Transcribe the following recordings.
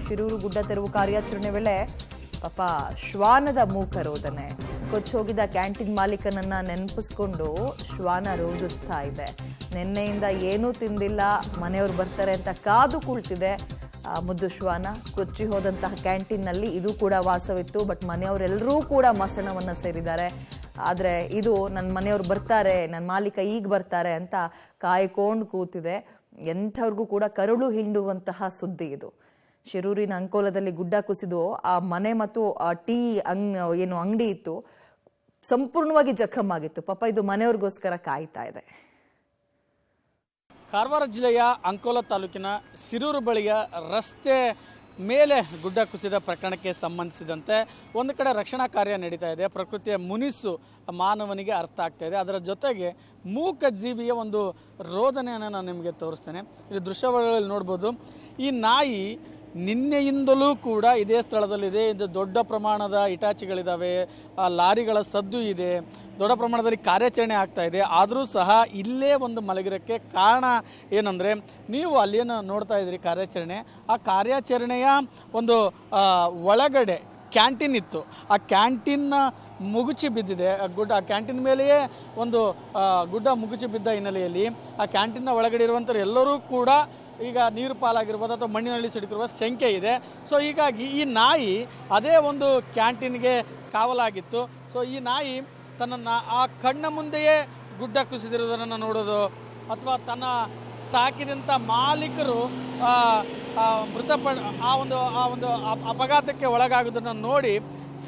ಶಿರೂರು ಗುಡ್ಡ ತೆರವು ಕಾರ್ಯಾಚರಣೆ ವೇಳೆ ಪಾಪ ಶ್ವಾನದ ಮೂಕ ರೋದನೆ. ಕೊಚ್ಚೋಗಿದ್ದ ಕ್ಯಾಂಟೀನ್ ಮಾಲೀಕನನ್ನ ನೆನಪಿಸ್ಕೊಂಡು ಶ್ವಾನ ರೋದಿಸ್ತಾ ಇದೆ. ನಿನ್ನೆಯಿಂದ ಏನೂ ತಿಂದಿಲ್ಲ, ಮನೆಯವ್ರು ಬರ್ತಾರೆ ಅಂತ ಕಾದು ಕುಳಿತಿದೆ ಮುದ್ದು ಶ್ವಾನ. ಕೊಚ್ಚಿ ಹೋದಂತಹ ಕ್ಯಾಂಟೀನ್ನಲ್ಲಿ ಇದು ಕೂಡ ವಾಸವಿತ್ತು. ಬಟ್ ಮನೆಯವರೆಲ್ಲರೂ ಕೂಡ ಮಸಣವನ್ನು ಸೇರಿದ್ದಾರೆ. ಆದರೆ ಇದು ನನ್ನ ಮನೆಯವ್ರು ಬರ್ತಾರೆ, ನನ್ನ ಮಾಲೀಕ ಈಗ ಬರ್ತಾರೆ ಅಂತ ಕಾಯ್ಕೊಂಡು ಕೂತಿದೆ. ಎಂಥವ್ರಿಗೂ ಕೂಡ ಕರುಳು ಹಿಂಡುವಂತಹ ಸುದ್ದಿ ಇದು. ಶಿರೂರಿನ ಅಂಕೋಲದಲ್ಲಿ ಗುಡ್ಡ ಕುಸಿದು ಆ ಮನೆ ಮತ್ತು ಆ ಟೀ ಏನು ಅಂಗಡಿ ಇತ್ತು ಸಂಪೂರ್ಣವಾಗಿ ಜಖಮ್ ಆಗಿತ್ತು. ಪಾಪ ಇದು ಮನೆಯವ್ರಿಗೋಸ್ಕರ ಕಾಯ್ತಾ ಇದೆ. ಕಾರವಾರ ಜಿಲ್ಲೆಯ ಅಂಕೋಲ ತಾಲೂಕಿನ ಶಿರೂರು ಬಳಿಯ ರಸ್ತೆ ಮೇಲೆ ಗುಡ್ಡ ಕುಸಿದ ಪ್ರಕರಣಕ್ಕೆ ಸಂಬಂಧಿಸಿದಂತೆ ಒಂದು ಕಡೆ ರಕ್ಷಣಾ ಕಾರ್ಯ ನಡೀತಾ ಇದೆ. ಪ್ರಕೃತಿಯ ಮುನಿಸು ಮಾನವನಿಗೆ ಅರ್ಥ ಆಗ್ತಾ ಇದೆ. ಅದರ ಜೊತೆಗೆ ಮೂಕ ಜೀವಿಯ ಒಂದು ರೋದನೆಯನ್ನು ನಾನು ನಿಮಗೆ ತೋರಿಸ್ತೇನೆ. ಇಲ್ಲಿ ದೃಶ್ಯಾವಳಿಗಳಲ್ಲಿ ನೋಡ್ಬೋದು. ಈ ನಾಯಿ ನಿನ್ನೆಯಿಂದಲೂ ಕೂಡ ಇದೇ ಸ್ಥಳದಲ್ಲಿದೆ. ಇದು ದೊಡ್ಡ ಪ್ರಮಾಣದ ಇಟಾಚಿಗಳಿದ್ದಾವೆ, ಲಾರಿಗಳ ಸದ್ದು ಇದೆ, ದೊಡ್ಡ ಪ್ರಮಾಣದಲ್ಲಿ ಕಾರ್ಯಾಚರಣೆ ಆಗ್ತಾ ಇದೆ. ಆದರೂ ಸಹ ಇಲ್ಲೇ ಒಂದು ಮಲಗಿರೋಕ್ಕೆ ಕಾರಣ ಏನಂದರೆ, ನೀವು ಅಲ್ಲೇನು ನೋಡ್ತಾ ಇದ್ದೀರಿ ಕಾರ್ಯಾಚರಣೆ, ಆ ಕಾರ್ಯಾಚರಣೆಯ ಒಂದು ಒಳಗಡೆ ಕ್ಯಾಂಟೀನ್ ಇತ್ತು. ಆ ಕ್ಯಾಂಟೀನ್ನ ಮುಗುಚಿ ಬಿದ್ದಿದೆ. ಆ ಕ್ಯಾಂಟೀನ್ ಮೇಲೆಯೇ ಒಂದು ಗುಡ್ಡ ಮುಗುಚಿ ಬಿದ್ದ ಹಿನ್ನೆಲೆಯಲ್ಲಿ ಆ ಕ್ಯಾಂಟೀನ್ನ ಒಳಗಡೆ ಇರುವಂಥವ್ರು ಎಲ್ಲರೂ ಕೂಡ ಈಗ ನೀರು ಪಾಲಾಗಿರ್ಬೋದು ಅಥವಾ ಮಣ್ಣಿನಲ್ಲಿ ಸಿಡುಕಿರುವ ಶಂಕೆ ಇದೆ. ಸೊ ಹೀಗಾಗಿ ಈ ನಾಯಿ ಅದೇ ಒಂದು ಕ್ಯಾಂಟೀನ್ಗೆ ಕಾವಲಾಗಿತ್ತು. ಸೊ ಈ ನಾಯಿ ತನ್ನನ್ನು ಆ ಕಣ್ಣ ಮುಂದೆಯೇ ಗುಡ್ಡ ಕುಸಿದಿರೋದನ್ನು ನೋಡೋದು ಅಥವಾ ತನ್ನ ಸಾಕಿದಂಥ ಮಾಲೀಕರು ಆ ಒಂದು ಅಪಘಾತಕ್ಕೆ ಒಳಗಾಗೋದನ್ನು ನೋಡಿ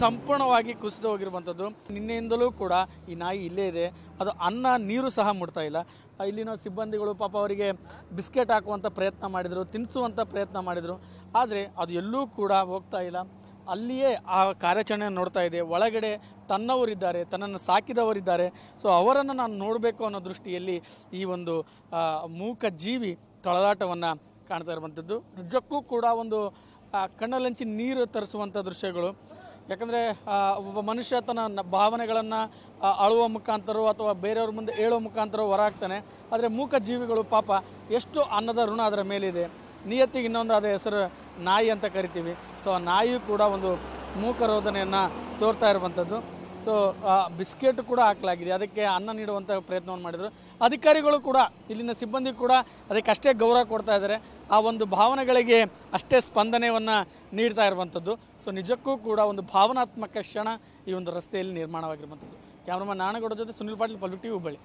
ಸಂಪೂರ್ಣವಾಗಿ ಕುಸಿದು ಹೋಗಿರುವಂಥದ್ದು. ನಿನ್ನೆಯಿಂದಲೂ ಕೂಡ ಈ ನಾಯಿ ಇಲ್ಲೇ ಇದೆ. ಅದು ಅನ್ನ ನೀರು ಸಹ ಮುಟ್ತಾ ಇಲ್ಲ. ಇಲ್ಲಿನ ಸಿಬ್ಬಂದಿಗಳು ಪಾಪ ಅವರಿಗೆ ಬಿಸ್ಕೆಟ್ ಹಾಕುವಂಥ ಪ್ರಯತ್ನ ಮಾಡಿದರು, ತಿನ್ನಿಸುವಂಥ ಪ್ರಯತ್ನ ಮಾಡಿದರು. ಆದರೆ ಅದು ಎಲ್ಲೂ ಕೂಡ ಹೋಗ್ತಾ ಇಲ್ಲ. ಅಲ್ಲಿಯೇ ಆ ಕಾರ್ಯಾಚರಣೆ ನೋಡ್ತಾ ಇದೆ. ಒಳಗಡೆ ತನ್ನವರಿದ್ದಾರೆ, ತನ್ನನ್ನು ಸಾಕಿದವರಿದ್ದಾರೆ. ಸೊ ಅವರನ್ನು ನಾನು ನೋಡಬೇಕು ಅನ್ನೋ ದೃಷ್ಟಿಯಲ್ಲಿ ಈ ಒಂದು ಮೂಕ ಜೀವಿ ತೊಳಲಾಟವನ್ನು ಕಾಣ್ತಾ ಇರುವಂಥದ್ದು. ನಿಜಕ್ಕೂ ಕೂಡ ಒಂದು ಕಣ್ಣಲ್ಲಂಚಿ ನೀರು ತರಿಸುವಂಥ ದೃಶ್ಯಗಳು. ಯಾಕಂದರೆ ಒಬ್ಬ ಮನುಷ್ಯ ತನ್ನ ಭಾವನೆಗಳನ್ನು ಅಳುವ ಮುಖಾಂತರ ಅಥವಾ ಬೇರೆಯವ್ರ ಮುಂದೆ ಹೇಳೋ ಮುಖಾಂತರ ಹೊರಹಾಕ್ತಾನೆ. ಆದರೆ ಮೂಕ ಜೀವಿಗಳು ಪಾಪ ಎಷ್ಟು ಅನ್ನದ ಋಣ ಅದರ ಮೇಲಿದೆ. ನಿಯತ್ತಿಗೆ ಇನ್ನೊಂದು ಅದೇ ಹೆಸರು ನಾಯಿ ಅಂತ ಕರಿತೀವಿ. ಸೊ ಆ ನಾಯಿಯೂ ಕೂಡ ಒಂದು ಮೂಕ ರೋದನೆಯನ್ನು ತೋರ್ತಾ ಇರುವಂಥದ್ದು. ಸೊ ಬಿಸ್ಕೆಟ್ ಕೂಡ ಹಾಕಲಾಗಿದೆ, ಅದಕ್ಕೆ ಅನ್ನ ನೀಡುವಂಥ ಪ್ರಯತ್ನವನ್ನು ಮಾಡಿದರು. ಅಧಿಕಾರಿಗಳು ಕೂಡ, ಇಲ್ಲಿನ ಸಿಬ್ಬಂದಿ ಕೂಡ ಅದಕ್ಕೆ ಅಷ್ಟೇ ಗೌರವ ಕೊಡ್ತಾ ಇದ್ದಾರೆ. ಆ ಒಂದು ಭಾವನೆಗಳಿಗೆ ಅಷ್ಟೇ ಸ್ಪಂದನೆಯನ್ನು ನೀಡ್ತಾ ಇರುವಂಥದ್ದು. ಸೊ ನಿಜಕ್ಕೂ ಕೂಡ ಒಂದು ಭಾವನಾತ್ಮಕ ಕ್ಷಣ ಈ ಒಂದು ರಸ್ತೆಯಲ್ಲಿ ನಿರ್ಮಾಣವಾಗಿರುವಂಥದ್ದು. ಕ್ಯಾಮ್ರಾಮನ್ ನಾಣಗೌಡ ಜೊತೆ ಸುನಿಲ್ ಪಾಟೀಲ್, ಪಬ್ಲಿಕ್ ಟಿವಿ, ಹುಬ್ಬಳ್ಳಿ.